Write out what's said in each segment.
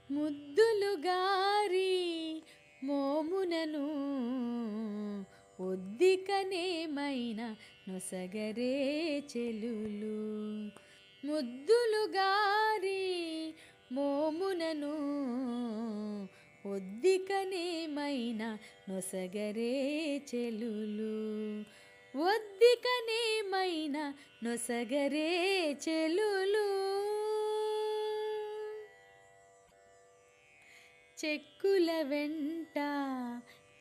ముద్దులు గారి మోమునను ఒద్దికనేమైన నొసగరే చెలులు. ముద్దులు గారి మోమునను ఒద్దికనేమైన నొసగరే చెలులు. ఒద్దికనేమైన నొసగరే చెలులు. చెక్కుల వెంట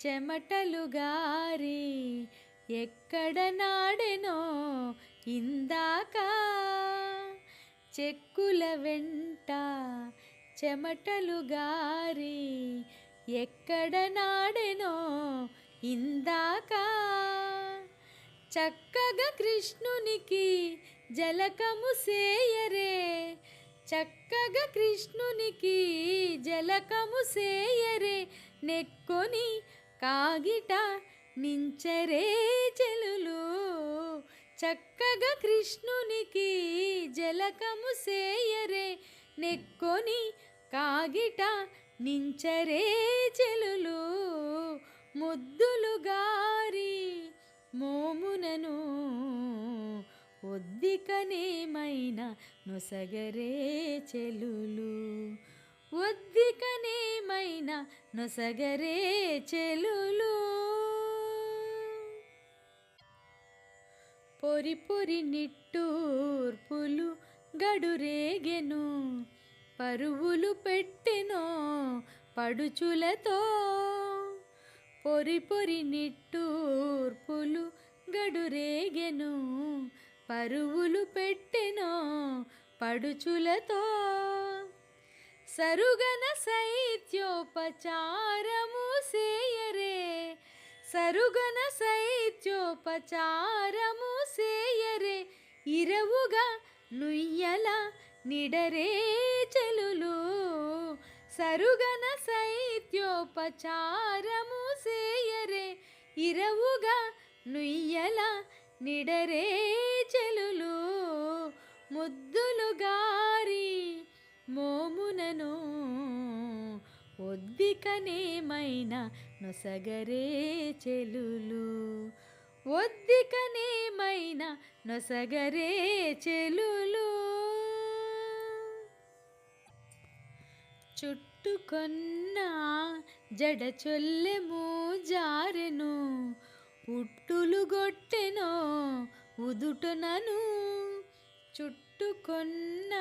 చెమటలు గారి ఎక్కడ నాడెనో ఇందాక. చెక్కుల వెంట చెమటలు గారి ఎక్కడ నాడెనో ఇందాక. చక్కగా కృష్ణునికి జలకము సేయరే, చక్కగా కృష్ణునికి జలకము సేయరే, నెక్కొని కాగిట నించరే చెలులు. చక్కగా కృష్ణునికి జలకము సేయరే, నెక్కొని కాగిట నించరే చెలులు. ముద్దులు గారి మోమునను ఒద్దికనేమైన నొసగరే చెలులు. ఒద్దికనేమైన నొసగరే చెలులు. పొరి పొరి నిట్టూర్పులు గడురేగెను, పరువులు పెట్టెనో పడుచులతో. పొరి పొరి నిట్టూర్పులు గడురేగెను, పరువులు పెట్టెనో పడుచులతో. సరుగన శైత్యోపచారము సేయరే, సరుగన శైత్యోపచారము సేయరే, ఇరవుగా నుయ్యల నిడరే చెలులు. సరుగన శైత్యోపచారము సేయరే, ఇరవుగా నుయ్యల నిడరే చెలులు. ముద్దులు గారి మోమునను ఒద్దికనేమైన నొసగరే చెలులు. ఒద్దికనేమైన నొసగరే చెలులు. చుట్టుకొన్న జడచొల్లెము జారెను, ఉట్టులు గొట్టెనో ఉదుటనను. చుట్టుకొన్న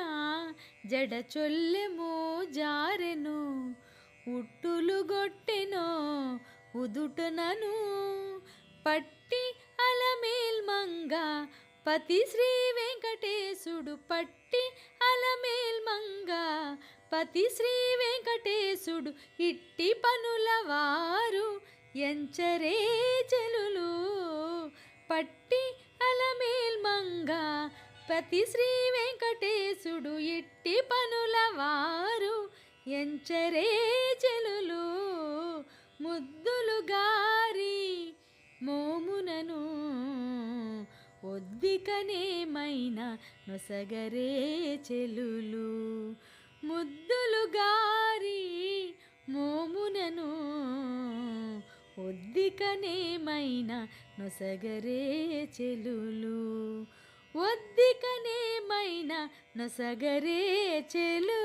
జడచొల్లెము జారెను, ఉట్టులు గొట్టెనో ఉదుటనను. పట్టి అలమేల్మంగ పతి శ్రీ వెంకటేశుడు, పట్టి అలమేల్మంగ పతి శ్రీ వెంకటేశుడు, ఇట్టి పనుల వారు ఎంచరే చెలులు. పట్టి అలమేల్మంగ పతి శ్రీ వెంకటేశుడు, ఇట్టి పనుల వారు ఎంచరే చెలులు. ముద్దులు గారి మోమునను ఒద్దికనేమైన నొసగరే చెలులు. ముద్దులు గారి మోమునను ఒద్దికనేమైన నొసగరే చెలులు. ఒద్దికనేమైన నొసగరే చెలులు.